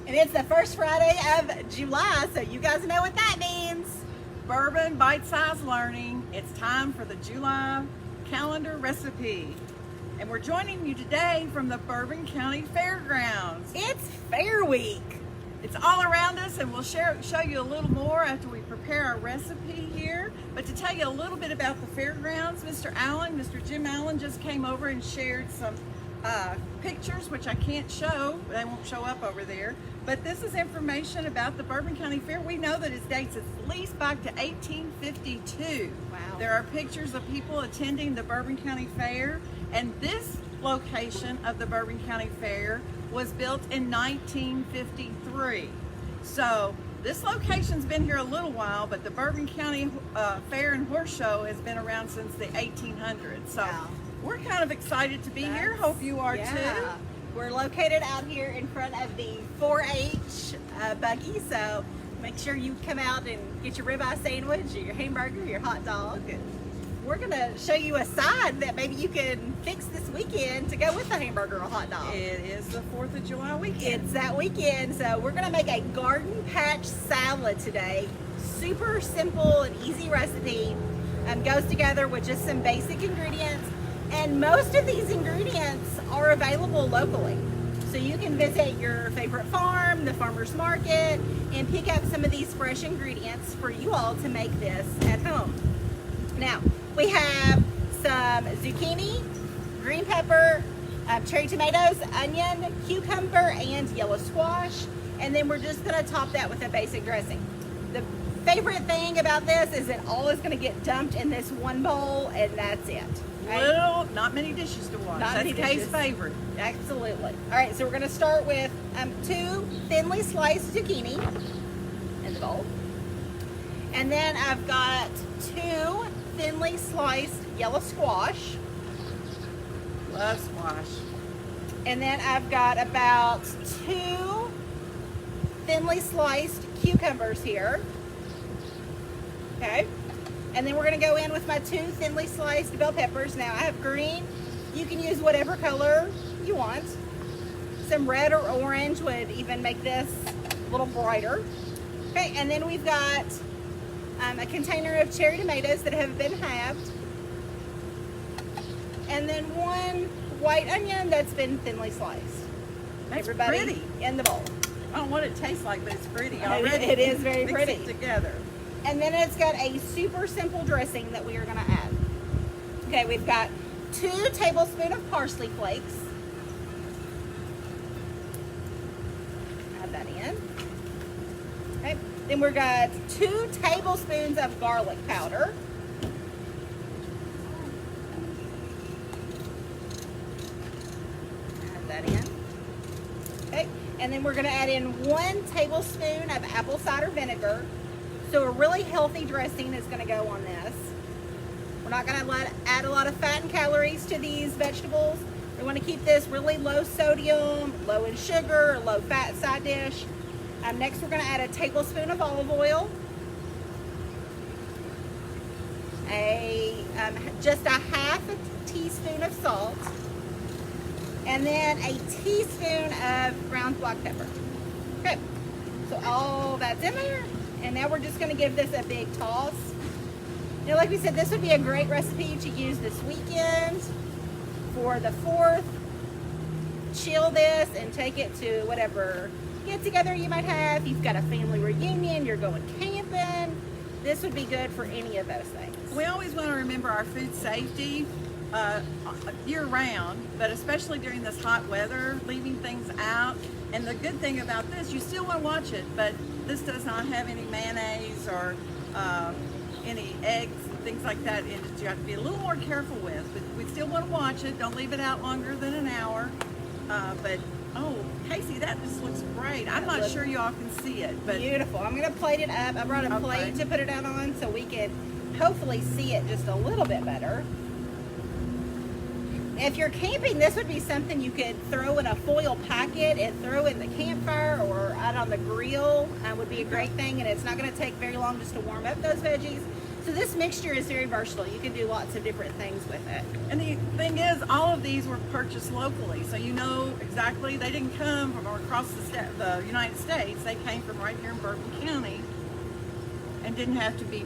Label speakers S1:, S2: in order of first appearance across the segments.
S1: And it's the first Friday of July, so you guys know what that means.
S2: Bourbon bite-sized learning. It's time for the July calendar recipe. And we're joining you today from the Bourbon County Fairgrounds.
S1: It's Fair Week.
S2: It's all around us, and we'll show you a little more after we prepare our recipe here. But to tell you a little bit about the fairgrounds, Mr. Jim Allen just came over and shared some pictures, which I can't show. They won't show up over there. But this is information about the Bourbon County Fair. We know that it dates at least back to 1852.
S1: Wow.
S2: There are pictures of people attending the Bourbon County Fair, and this location of the Bourbon County Fair was built in 1953. So this location's been here a little while, but the Bourbon County Fair and Horse Show has been around since the 1800s. So
S1: wow.
S2: We're kind of excited to be here. Hope you are too.
S1: We're located out here in front of the 4-H buggy, so make sure you come out and get your ribeye sandwich, your hamburger, your hot dog. And we're gonna show you a side that maybe you can fix this weekend to go with the hamburger or hot dog.
S2: It is the 4th of July weekend.
S1: It's that weekend, so we're gonna make a garden patch salad today. Super simple and easy recipe. Goes together with just some basic ingredients. And most of these ingredients are available locally. So you can visit your favorite farm, the farmer's market, and pick up some of these fresh ingredients for you all to make this at home. Now, we have some zucchini, green pepper, cherry tomatoes, onion, cucumber, and yellow squash. And then we're just gonna top that with a basic dressing. The favorite thing about this is it all is gonna get dumped in this one bowl, and that's it.
S2: Well, not many dishes to wash. That's Kay's favorite.
S1: Absolutely. All right, so we're going to start with 2 thinly sliced zucchini in the bowl. And then I've got 2 thinly sliced yellow squash.
S2: Love squash.
S1: And then I've got about 2 thinly sliced cucumbers here. Okay. And then we're gonna go in with my 2 thinly sliced bell peppers. Now I have green. You can use whatever color you want. Some red or orange would even make this a little brighter. Okay, and then we've got a container of cherry tomatoes that have been halved. And then 1 white onion that's been thinly sliced.
S2: That's
S1: Everybody
S2: pretty.
S1: In the bowl.
S2: I don't know what it tastes like, but it's pretty already.
S1: It is very pretty.
S2: Mix it together.
S1: And then it's got a super simple dressing that we are going to add. Okay, we've got 2 tablespoons of parsley flakes. Add that in. Okay, then we've got 2 tablespoons of garlic powder. Add that in. Okay, and then we're going to add in 1 tablespoon of apple cider vinegar. So a really healthy dressing is going to go on this. We're not going to add a lot of fat and calories to these vegetables. We want to keep this really low sodium, low in sugar, low fat side dish. Next we're going to add a tablespoon of olive oil. Just a half a teaspoon of salt. And then a teaspoon of ground black pepper. Okay, so all that's in there. And now we're just going to give this a big toss. Now, like we said, this would be a great recipe to use this weekend for the 4th. Chill this and take it to whatever get together you might have. You've got a family reunion, you're going camping. This would be good for any of those things.
S2: We always want to remember our food safety year round, but especially during this hot weather, leaving things out. And the good thing about this, you still want to watch it, but this does not have any mayonnaise or any eggs and things like that in it. You have to be a little more careful with, but we still want to watch it. Don't leave it out longer than an hour. But oh, Kacy, that just looks great. I'm not sure y'all can see it, but
S1: beautiful. I'm going to plate it up. I brought a plate to put it out on so we can hopefully see it just a little bit better. If you're camping, this would be something you could throw in a foil packet and throw in the campfire or out on the grill. Would be a great thing, and it's not going to take very long just to warm up those veggies. So this mixture is very versatile. You can do lots of different things with it.
S2: And the thing is, all of these were purchased locally, so you know exactly, they didn't come from across the United States. They came from right here in Bourbon County and didn't have to be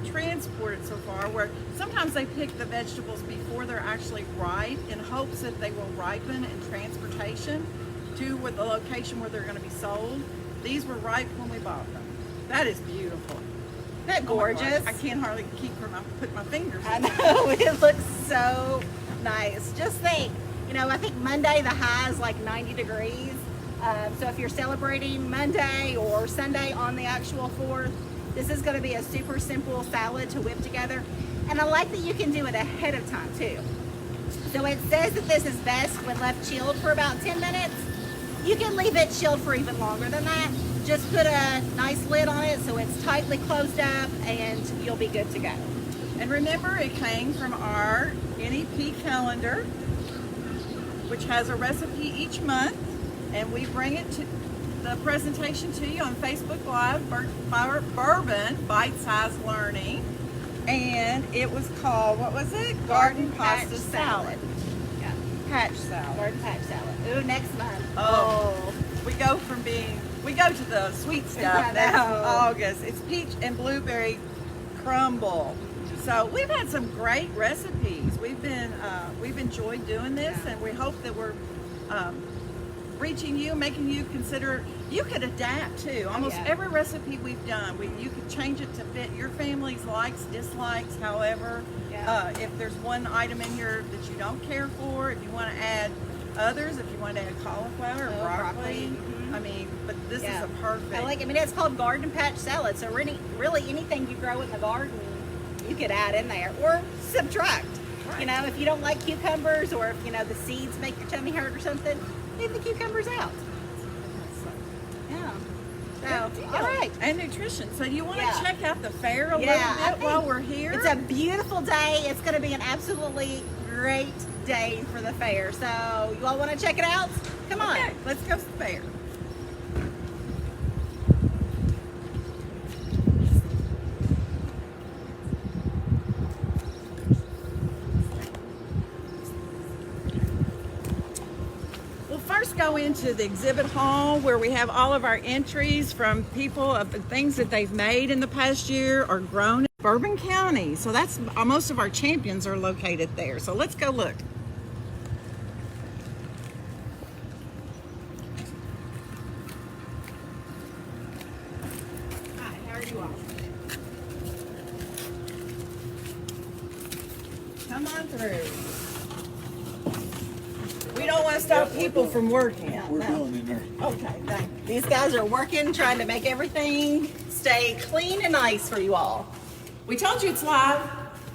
S2: transported so far, where sometimes they pick the vegetables before they're actually ripe in hopes that they will ripen in transportation to the location where they're going to be sold. These were ripe when we bought them. That is beautiful.
S1: Isn't that gorgeous?
S2: I can't hardly put my fingers
S1: I
S2: in
S1: know, it looks so nice. Just think, you know, I think Monday the high is like 90 degrees. So if you're celebrating Monday or Sunday on the actual 4th, this is going to be a super simple salad to whip together. And I like that you can do it ahead of time too. So it says that this is best when left chilled for about 10 minutes. You can leave it chilled for even longer than that. Just put a nice lid on it so it's tightly closed up and you'll be good to go.
S2: And remember, it came from our NEP calendar, which has a recipe each month, and we bring it to the presentation to you on Facebook Live, Bourbon Bite-Sized Learning, and it was called, what was it? Garden Pasta Salad.
S1: Yeah.
S2: Patch salad.
S1: Garden patch salad. Ooh, next month.
S2: Oh, we go to the sweet stuff. That's August. It's peach and blueberry crumble. So we've had some great recipes. We've enjoyed doing this, and we hope that we're reaching you, making you consider. You could adapt too. Almost every recipe we've done, you could change it to fit your family's likes, dislikes. However, if there's one item in here that you don't care for, if you want to add others, if you want to add cauliflower or broccoli.
S1: Mm-hmm.
S2: I mean, but this is a perfect.
S1: I mean, it's called garden patch salad. So really anything you grow in the garden, you could add in there or subtract. Right. You know, if you don't like cucumbers, or if, you know, the seeds make your tummy hurt or something, leave the cucumbers out. Yeah. So, all right.
S2: And nutrition. So you want to check out the fair a little bit while we're here?
S1: It's a beautiful day. It's going to be an absolutely great day for the fair. So you all want to check it out? Come on.
S2: Okay, let's go to the fair. First go into the exhibit hall where we have all of our entries from people of the things that they've made in the past year or grown in Bourbon County. So that's most of our champions are located there. So let's go look. Hi, how are you all? Come on through. We don't want to stop people from working.
S3: We're going in there.
S2: Okay, thank you.
S1: These guys are working, trying to make everything stay clean and nice for you all.
S2: We told you it's live.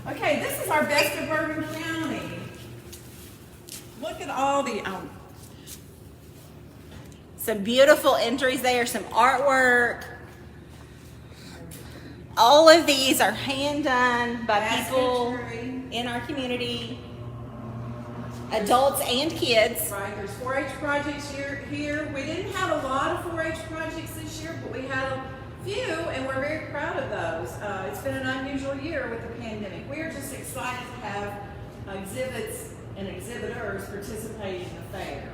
S2: Okay, this is our best of Bourbon County. Look at all the,
S1: Some beautiful entries there, some artwork. All of these are hand done by people in our community. Adults and kids.
S2: Right, there's 4-H projects here. We didn't have a lot of 4-H projects this year, but we had a few, and we're very proud of those. It's been an unusual year with the pandemic. We are just excited to have exhibits and exhibitors participate in the fair.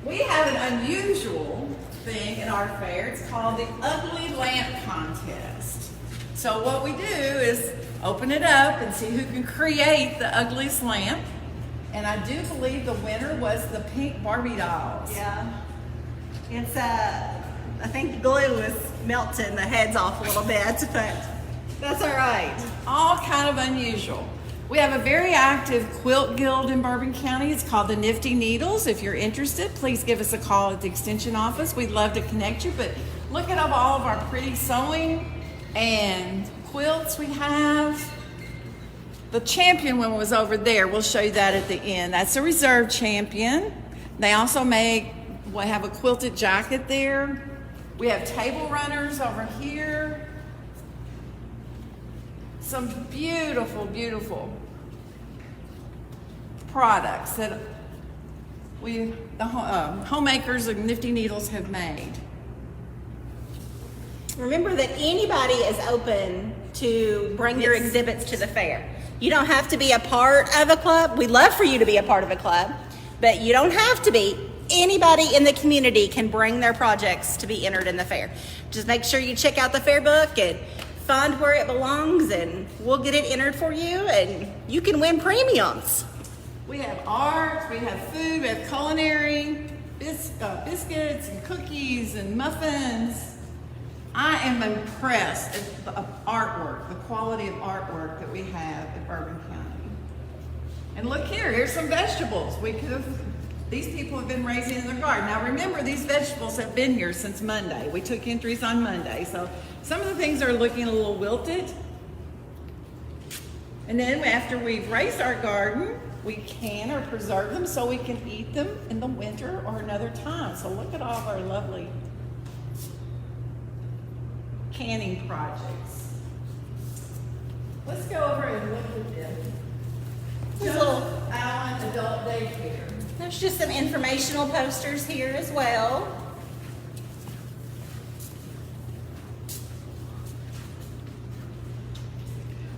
S2: We have an unusual thing in our fair. It's called the Ugly Lamp Contest. So what we do is open it up and see who can create the ugliest lamp. And I do believe the winner was the pink Barbie dolls.
S1: Yeah. It's I think the glue is melting the heads off a little bit, but that's all right.
S2: All kind of unusual. We have a very active quilt guild in Bourbon County. It's called the Nifty Needles. If you're interested, please give us a call at the extension office. We'd love to connect you, but look at all of our pretty sewing and quilts we have. The champion one was over there. We'll show you that at the end. That's a reserve champion. They also have a quilted jacket there. We have table runners over here. Some beautiful, beautiful products that the homemakers of Nifty Needles have made.
S1: Remember that anybody is open to bring your exhibits to the fair. You don't have to be a part of a club. We'd love for you to be a part of a club, but you don't have to be. Anybody in the community can bring their projects to be entered in the fair. Just make sure you check out the fair book and find where it belongs, and we'll get it entered for you, and you can win premiums.
S2: We have art, we have food, we have culinary, biscuits and cookies and muffins. I am impressed at the artwork, the quality of artwork that we have at Bourbon County. And look here, here's some vegetables. These people have been raising in their garden. Now remember, these vegetables have been here since Monday. We took entries on Monday, so some of the things are looking a little wilted. And then after we've raised our garden, we can or preserve them so we can eat them in the winter or another time. So look at all of our lovely canning projects. Let's go over and look at this. Joseph Allen Adult Daycare.
S1: There's just some informational posters here as well.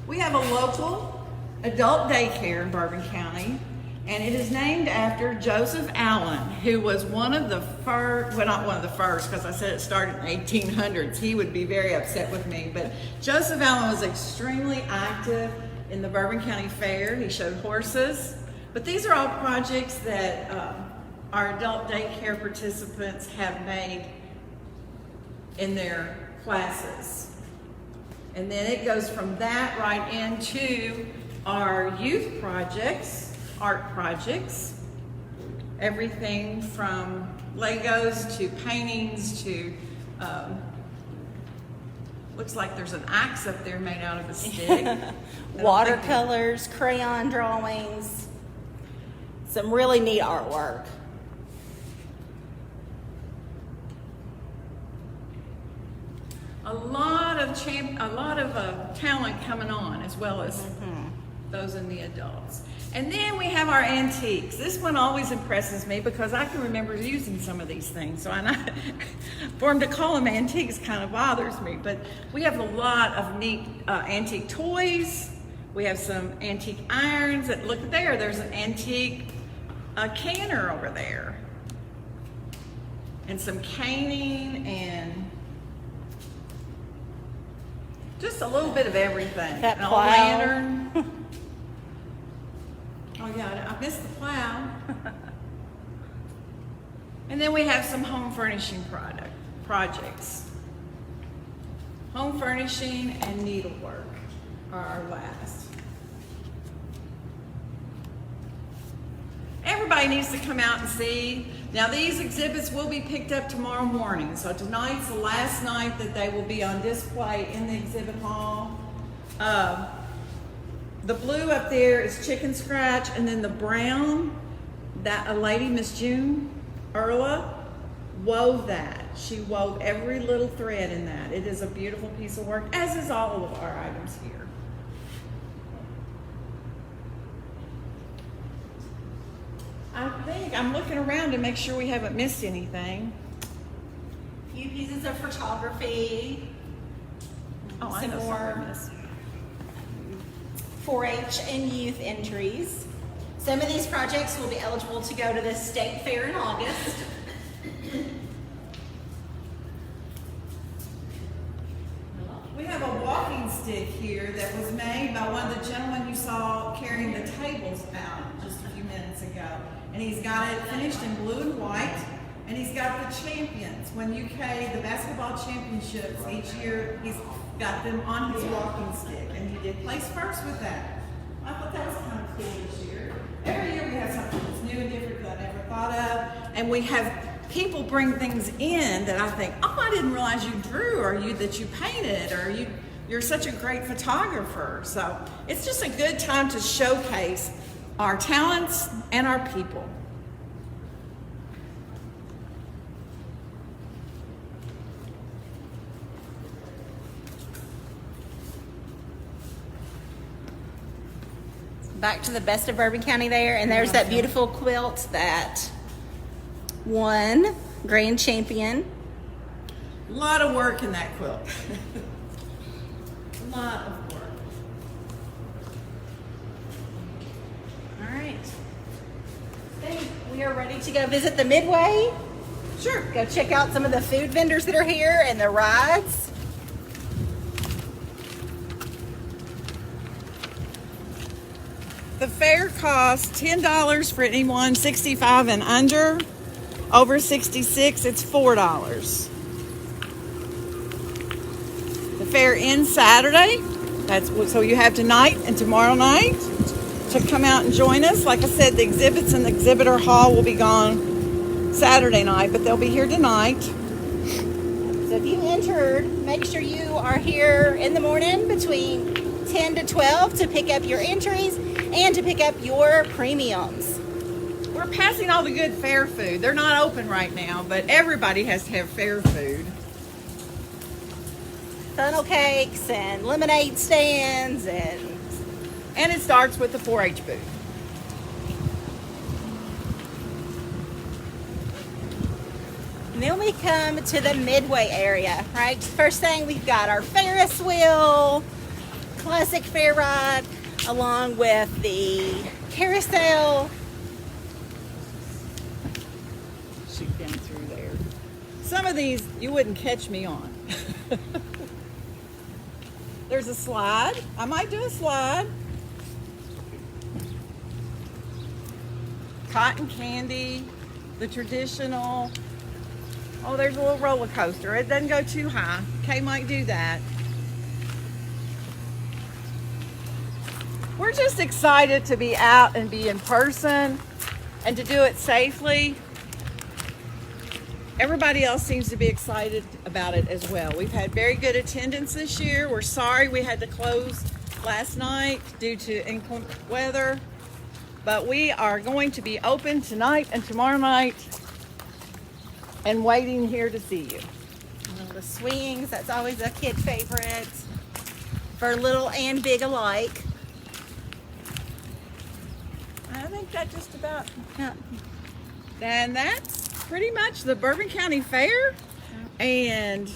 S2: We have a local adult daycare in Bourbon County, and it is named after Joseph Allen, who was one of the first, well, not one of the first, because I said it started in the 1800s. He would be very upset with me, but Joseph Allen was extremely active in the Bourbon County Fair. He showed horses. But these are all projects that our adult daycare participants have made in their classes. And then it goes from that right into our youth projects, art projects, everything from Legos to paintings to, looks like there's an axe up there made out of a stick.
S1: Watercolors, crayon drawings. Some really neat artwork.
S2: A lot of talent coming on, as well as those in the adults. And then we have our antiques. This one always impresses me because I can remember using some of these things. So for them to call them antiques kind of bothers me. But we have a lot of neat antique toys. We have some antique irons. Look there, there's an antique canner over there. And some caning and just a little bit of everything.
S1: That
S2: An
S1: plow.
S2: old lantern. Oh yeah, I missed the plow. And then we have some home furnishing projects. Home furnishing and needlework are our last. Everybody needs to come out and see. Now these exhibits will be picked up tomorrow morning. So tonight's the last night that they will be on display in the exhibit hall. The blue up there is chicken scratch, and then the brown, that a lady, Miss June Erla, wove that. She wove every little thread in that. It is a beautiful piece of work, as is all of our items here. I think I'm looking around to make sure we haven't missed anything.
S1: A few pieces of photography.
S2: Oh, I
S1: Some
S2: know
S1: more.
S2: something I missed.
S1: 4-H and youth entries. Some of these projects will be eligible to go to the state fair in August.
S2: We have a walking stick here that was made by one of the gentlemen you saw carrying the tables out just a few minutes ago. And he's got it finished in blue and white. And he's got the champions. When UK, the basketball championships, each year he's got them on his walking stick. And he did place first with that. I thought that was kind of cool this year. Every year we have something that's new and different that I never thought of. And we have people bring things in that I think, oh, I didn't realize you drew, or that you painted, or you're such a great photographer. So it's just a good time to showcase our talents and our people.
S1: Back to the best of Bourbon County there, and there's that beautiful quilt that won grand champion.
S2: A lot of work in that quilt. lot of work. All right.
S1: We are ready to go visit the Midway.
S2: Sure.
S1: Go check out some of the food vendors that are here and the rides.
S2: The fair costs $10 for anyone 65 and under. Over 66, it's $4. The fair ends Saturday. So you have tonight and tomorrow night to come out and join us. Like I said, the exhibits in the exhibitor hall will be gone Saturday night, but they'll be here tonight.
S1: So if you entered, make sure you are here in the morning between 10 to 12 to pick up your entries and to pick up your premiums.
S2: We're passing all the good fair food. They're not open right now, but everybody has to have fair food.
S1: Funnel cakes and lemonade stands
S2: And it starts with the 4-H booth.
S1: and then we come to the Midway area, right? First thing, we've got our Ferris wheel, classic fair ride, along with the carousel.
S2: Shoot down through there. Some of these you wouldn't catch me on. There's a slide. I might do a slide. Cotton candy, the traditional. Oh, there's a little roller coaster. It doesn't go too high. Kay might do that. We're just excited to be out and be in person and to do it safely. Everybody else seems to be excited about it as well. We've had very good attendance this year. We're sorry we had to close last night due to inclement weather, but we are going to be open tonight and tomorrow night and waiting here to see you.
S1: The swings, that's always a kid favorite for little and big alike.
S2: I think that just about,
S1: Yeah.
S2: and that's pretty much the Bourbon County Fair and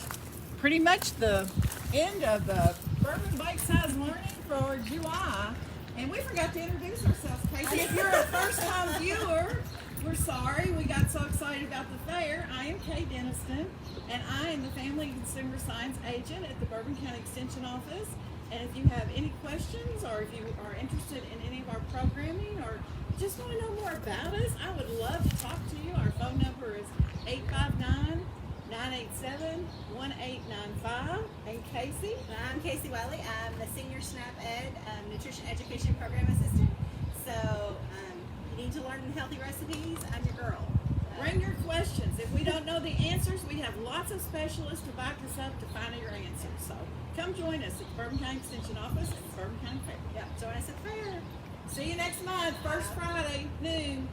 S2: pretty much the end of the Bourbon Bite-Sized Learning for July. And we forgot to introduce ourselves, Kacy. If you're a first-time viewer, we're sorry. We got so excited about the fair. I am Kay Denniston, and I am the Family and Consumer Science Agent at the Bourbon County Extension Office. And if you have any questions or if you are interested in any of our programming or just want to know more about us, I would love to talk to you. Our phone number is 859-987-1895. And Kacy?
S1: I'm Kacy Wiley. I'm the Senior SNAP Ed Nutrition Education Program Assistant. So you need to learn healthy recipes. I'm your girl.
S2: Bring your questions. If we don't know the answers, we have lots of specialists to back us up to find your answers. So come join us at the Bourbon County Extension Office at the Bourbon County Fair.
S1: Yep, join us at the fair.
S2: See you next month, first Friday, noon.